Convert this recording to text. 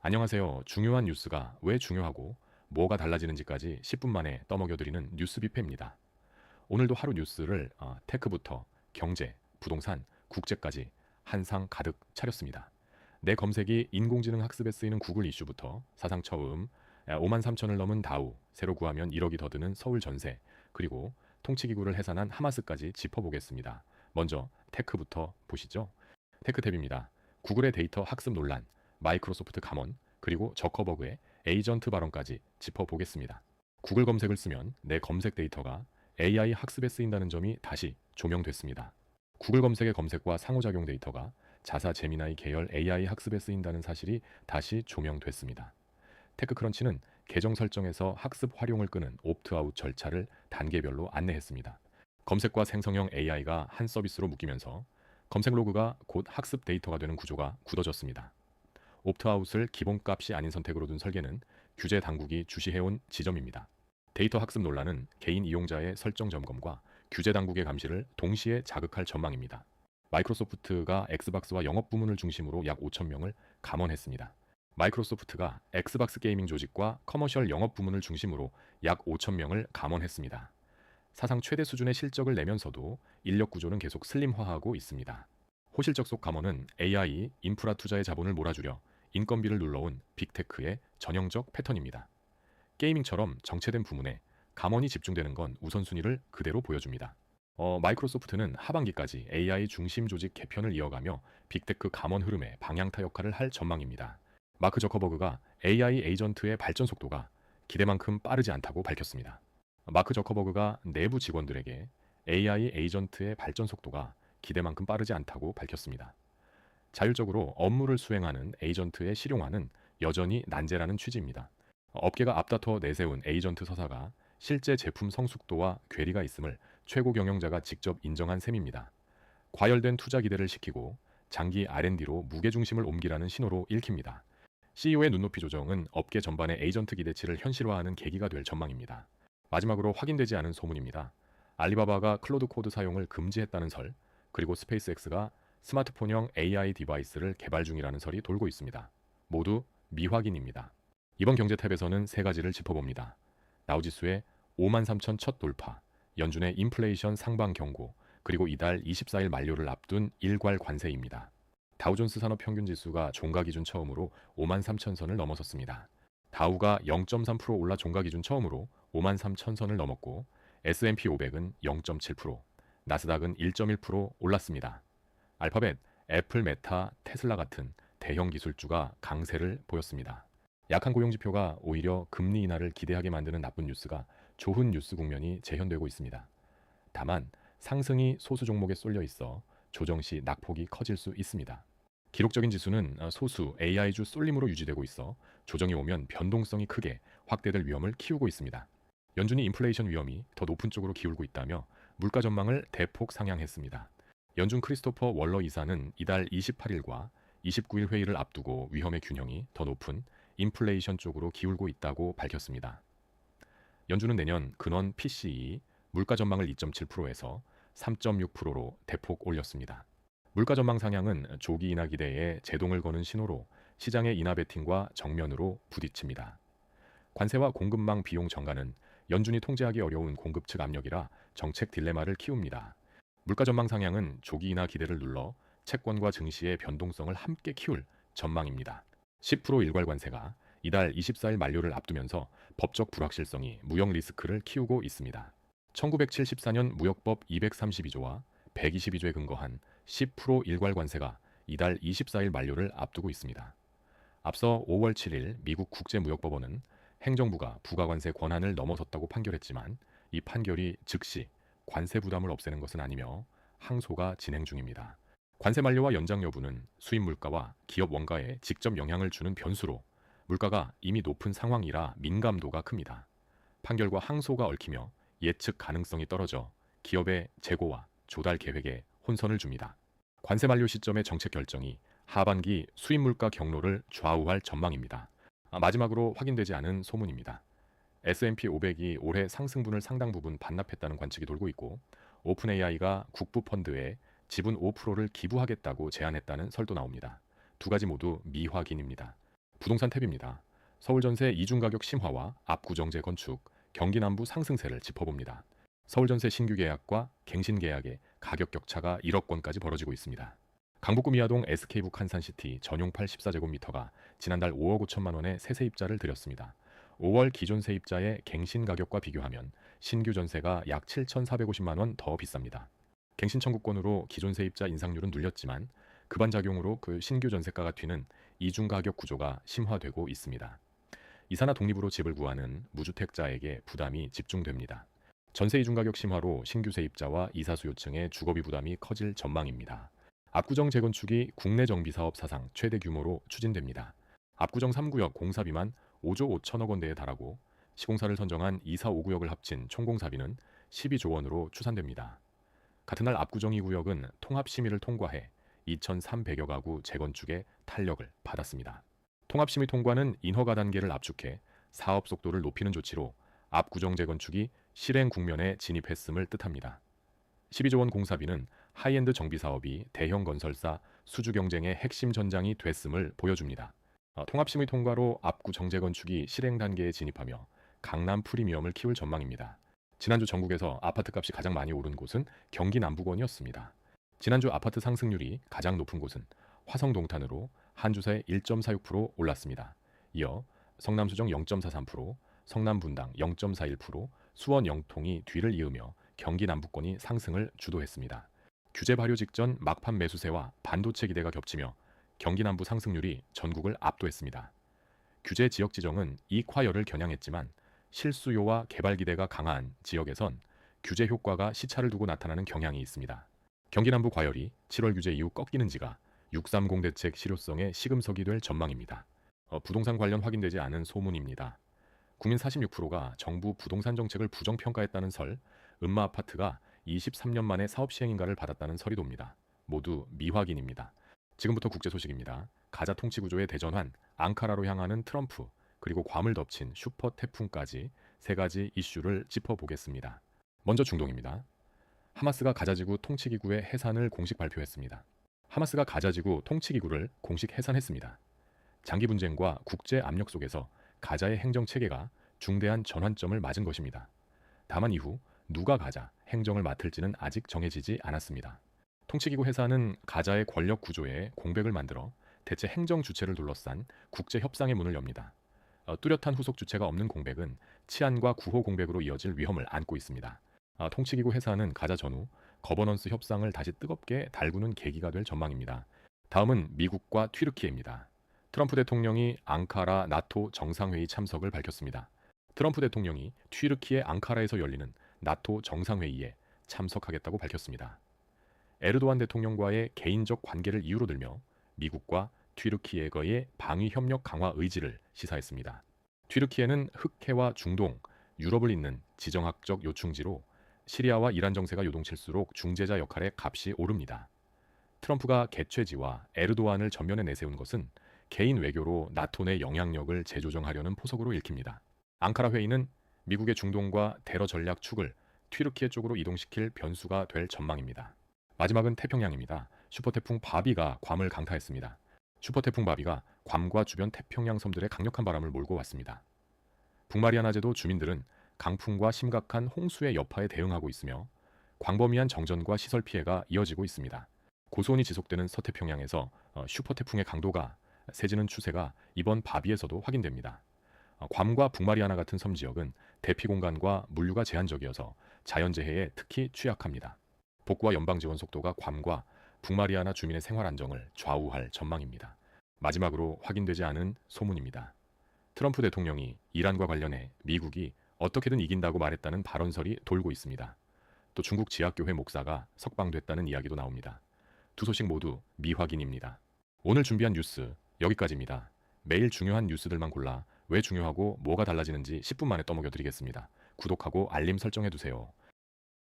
안녕하세요. 중요한 뉴스가 왜 중요하고 뭐가 달라지는지까지 10분 만에 떠먹여드리는 뉴스 뷔페입니다. 오늘도 하루 뉴스를 테크부터 경제, 부동산, 국제까지 한 상 가득 차렸습니다. 내 검색이 인공지능 학습에 쓰이는 구글 이슈부터 사상 처음 5만 3천을 넘은 다우, 새로 구하면 1억이 더 드는 서울 전세, 그리고 통치기구를 해산한 하마스까지 짚어보겠습니다. 먼저 테크부터 보시죠. 테크탭입니다. 구글의 데이터 학습 논란, 마이크로소프트 감원, 그리고 저커버그의 에이전트 발언까지 짚어보겠습니다. 구글 검색을 쓰면 내 검색 데이터가 AI 학습에 쓰인다는 점이 다시 조명됐습니다. 구글 검색의 검색과 상호작용 데이터가 자사 제미나이 계열 AI 학습에 쓰인다는 사실이 다시 조명됐습니다. 테크크런치는 계정 설정에서 학습 활용을 끄는 옵트아웃 절차를 단계별로 안내했습니다. 검색과 생성형 AI가 한 서비스로 묶이면서 검색 로그가 곧 학습 데이터가 되는 구조가 굳어졌습니다. 옵트아웃을 기본값이 아닌 선택으로 둔 설계는 규제 당국이 주시해온 지점입니다. 데이터 학습 논란은 개인 이용자의 설정 점검과 규제 당국의 감시를 동시에 자극할 전망입니다. 마이크로소프트가 엑스박스와 영업 부문을 중심으로 약 5천 명을 감원했습니다. 마이크로소프트가 엑스박스 게이밍 조직과 커머셜 영업 부문을 중심으로 약 5천 명을 감원했습니다. 사상 최대 수준의 실적을 내면서도 인력 구조는 계속 슬림화하고 있습니다. 호실적 속 감원은 AI, 인프라 투자의 자본을 몰아주려 인건비를 눌러온 빅테크의 전형적 패턴입니다. 게이밍처럼 정체된 부문에 감원이 집중되는 건 우선순위를 그대로 보여줍니다. 마이크로소프트는 하반기까지 AI 중심 조직 개편을 이어가며 빅테크 감원 흐름의 방향타 역할을 할 전망입니다. 마크 저커버그가 AI 에이전트의 발전 속도가 기대만큼 빠르지 않다고 밝혔습니다. 마크 저커버그가 내부 직원들에게 AI 에이전트의 발전 속도가 기대만큼 빠르지 않다고 밝혔습니다. 자율적으로 업무를 수행하는 에이전트의 실용화는 여전히 난제라는 취지입니다. 업계가 앞다퉈 내세운 에이전트 서사가 실제 제품 성숙도와 괴리가 있음을 최고 경영자가 직접 인정한 셈입니다. 과열된 투자 기대를 시키고 장기 R&D로 무게중심을 옮기라는 신호로 읽힙니다. CEO의 눈높이 조정은 업계 전반의 에이전트 기대치를 현실화하는 계기가 될 전망입니다. 마지막으로 확인되지 않은 소문입니다. 알리바바가 클로드 코드 사용을 금지했다는 설, 그리고 스페이스X가 스마트폰형 AI 디바이스를 개발 중이라는 설이 돌고 있습니다. 모두 미확인입니다. 이번 경제 탭에서는 세 가지를 짚어봅니다. 다우지수의 5만 3천 첫 돌파, 연준의 인플레이션 상방 경고, 그리고 이달 24일 만료를 앞둔 일괄 관세입니다. 다우존스 산업 평균 지수가 종가 기준 처음으로 5만 3천 선을 넘어섰습니다. 다우가 0.3% 올라 종가 기준 처음으로 5만 3천 선을 넘었고 S&P 500은 0.7%, 나스닥은 1.1% 올랐습니다. 알파벳, 애플, 메타, 테슬라 같은 대형 기술주가 강세를 보였습니다. 약한 고용지표가 오히려 금리 인하를 기대하게 만드는 나쁜 뉴스가 좋은 뉴스 국면이 재현되고 있습니다. 다만 상승이 소수 종목에 쏠려 있어 조정 시 낙폭이 커질 수 있습니다. 기록적인 지수는 소수 AI주 쏠림으로 유지되고 있어 조정이 오면 변동성이 크게 확대될 위험을 키우고 있습니다. 연준이 인플레이션 위험이 더 높은 쪽으로 기울고 있다며 물가 전망을 대폭 상향했습니다. 연준 크리스토퍼 월러 이사는 이달 28일과 29일 회의를 앞두고 위험의 균형이 더 높은 인플레이션 쪽으로 기울고 있다고 밝혔습니다. 연준은 내년 근원 PCE 물가 전망을 2.7%에서 3.6%로 대폭 올렸습니다. 물가 전망 상향은 조기 인하 기대에 제동을 거는 신호로 시장의 인하 베팅과 정면으로 부딪힙니다. 관세와 공급망 비용 증가는 연준이 통제하기 어려운 공급 측 압력이라 정책 딜레마를 키웁니다. 물가 전망 상향은 조기 인하 기대를 눌러 채권과 증시의 변동성을 함께 키울 전망입니다. 10% 일괄 관세가 이달 24일 만료를 앞두면서 법적 불확실성이 무역 리스크를 키우고 있습니다. 1974년 무역법 232조와 122조에 근거한 10% 일괄 관세가 이달 24일 만료를 앞두고 있습니다. 앞서 5월 7일 미국 국제무역법원은 행정부가 부가관세 권한을 넘어섰다고 판결했지만 이 판결이 즉시 관세 부담을 없애는 것은 아니며 항소가 진행 중입니다. 관세 만료와 연장 여부는 수입 물가와 기업 원가에 직접 영향을 주는 변수로 물가가 이미 높은 상황이라 민감도가 큽니다. 판결과 항소가 얽히며 예측 가능성이 떨어져 기업의 재고와 조달 계획에 혼선을 줍니다. 관세 만료 시점의 정책 결정이 하반기 수입 물가 경로를 좌우할 전망입니다. 마지막으로 확인되지 않은 소문입니다. S&P 500이 올해 상승분을 상당 부분 반납했다는 관측이 돌고 있고 오픈 AI가 국부 펀드에 지분 5%를 기부하겠다고 제안했다는 설도 나옵니다. 두 가지 모두 미확인입니다. 부동산 탭입니다. 서울 전세 이중 가격 심화와 압구정제 건축, 경기 남부 상승세를 짚어봅니다. 서울 전세 신규 계약과 갱신 계약의 가격 격차가 1억 원까지 벌어지고 있습니다. 강북구 미아동 SK북 한산시티 전용팔 14제곱미터가 지난달 5억 5천만 원의 새 세입자를 들였습니다. 5월 기존 세입자의 갱신 가격과 비교하면 신규 전세가 약 7,450만 원 더 비쌉니다. 갱신 청구권으로 기존 세입자 인상률은 눌렸지만 급반작용으로 그 신규 전세가가 튀는 이중 가격 구조가 심화되고 있습니다. 이사나 독립으로 집을 구하는 무주택자에게 부담이 집중됩니다. 전세 이중 가격 심화로 신규 세입자와 이사 수요층의 주거비 부담이 커질 전망입니다. 압구정 재건축이 국내 정비 사업 사상 최대 규모로 추진됩니다. 압구정 3구역 공사비만 5조 5천억 원대에 달하고 시공사를 선정한 2, 4, 5구역을 합친 총공사비는 12조 원으로 추산됩니다. 같은 날 압구정 2구역은 통합심의를 통과해 2,300여 가구 재건축의 탄력을 받았습니다. 통합심의 통과는 인허가 단계를 압축해 사업 속도를 높이는 조치로 압구정 재건축이 실행 국면에 진입했음을 뜻합니다. 12조 원 공사비는 하이엔드 정비 사업이 대형 건설사 수주 경쟁의 핵심 전장이 됐음을 보여줍니다. 통합심의 통과로 압구정 재건축이 실행 단계에 진입하며 강남 프리미엄을 키울 전망입니다. 지난주 전국에서 아파트값이 가장 많이 오른 곳은 경기 남부권이었습니다. 지난주 아파트 상승률이 가장 높은 곳은 화성 동탄으로 한 주에 1.46% 올랐습니다. 이어 성남 수정 0.43%, 성남 분당 0.41%, 수원 영통이 뒤를 이으며 경기 남부권이 상승을 주도했습니다. 규제 발효 직전 막판 매수세와 반도체 기대가 겹치며 경기 남부 상승률이 전국을 압도했습니다. 규제 지역 지정은 이익 화열을 겨냥했지만 실수요와 개발 기대가 강한 지역에선 규제 효과가 시차를 두고 나타나는 경향이 있습니다. 경기 남부 과열이 7월 규제 이후 꺾이는지가 630 대책 실효성의 시금석이 될 전망입니다. 부동산 관련 확인되지 않은 소문입니다. 국민 46%가 정부 부동산 정책을 부정평가했다는 설, 음마 아파트가 23년 만에 사업 시행인가를 받았다는 설이 돕니다. 모두 미확인입니다. 지금부터 국제 소식입니다. 가자 통치 구조의 대전환, 앙카라로 향하는 트럼프, 그리고 괌을 덮친 슈퍼 태풍까지 세 가지 이슈를 짚어보겠습니다. 먼저 중동입니다. 하마스가 가자지구 통치기구의 해산을 공식 발표했습니다. 하마스가 가자지구 통치기구를 공식 해산했습니다. 장기 분쟁과 국제 압력 속에서 가자의 행정체계가 중대한 전환점을 맞은 것입니다. 다만 이후 누가 가자 행정을 맡을지는 아직 정해지지 않았습니다. 통치기구 해산은 가자의 권력 구조에 공백을 만들어 대체 행정 주체를 둘러싼 국제 협상의 문을 엽니다. 뚜렷한 후속 주체가 없는 공백은 치안과 구호 공백으로 이어질 위험을 안고 있습니다. 통치기구 해산은 가자 전후 거버넌스 협상을 다시 뜨겁게 달구는 계기가 될 전망입니다. 다음은 미국과 튀르키예입니다. 트럼프 대통령이 앙카라 나토 정상회의 참석을 밝혔습니다. 트럼프 대통령이 튀르키예 앙카라에서 열리는 나토 정상회의에 참석하겠다고 밝혔습니다. 에르도안 대통령과의 개인적 관계를 이유로 들며 미국과 튀르키예과의 방위 협력 강화 의지를 시사했습니다. 튀르키예는 흑해와 중동, 유럽을 잇는 지정학적 요충지로 시리아와 이란 정세가 요동칠수록 중재자 역할의 값이 오릅니다. 트럼프가 개최지와 에르도안을 전면에 내세운 것은 개인 외교로 나토 내 영향력을 재조정하려는 포석으로 읽힙니다. 앙카라 회의는 미국의 중동과 테러 전략 축을 튀르키예 쪽으로 이동시킬 변수가 될 전망입니다. 마지막은 태평양입니다. 슈퍼태풍 바비가 괌을 강타했습니다. 슈퍼태풍 바비가 괌과 주변 태평양 섬들의 강력한 바람을 몰고 왔습니다. 북마리아나제도 주민들은 강풍과 심각한 홍수의 여파에 대응하고 있으며 광범위한 정전과 시설 피해가 이어지고 있습니다. 고수온이 지속되는 서태평양에서 슈퍼태풍의 강도가 세지는 추세가 이번 바비에서도 확인됩니다. 괌과 북마리아나 같은 섬 지역은 대피 공간과 물류가 제한적이어서 자연재해에 특히 취약합니다. 복구와 연방 지원 속도가 괌과 북마리아나 주민의 생활 안정을 좌우할 전망입니다. 마지막으로 확인되지 않은 소문입니다. 트럼프 대통령이 이란과 관련해 미국이 어떻게든 이긴다고 말했다는 발언설이 돌고 있습니다. 또 중국 지하교회 목사가 석방됐다는 이야기도 나옵니다. 두 소식 모두 미확인입니다. 오늘 준비한 뉴스 여기까지입니다. 매일 중요한 뉴스들만 골라 왜 중요하고 뭐가 달라지는지 10분 만에 떠먹여 드리겠습니다. 구독하고 알림 설정해 두세요.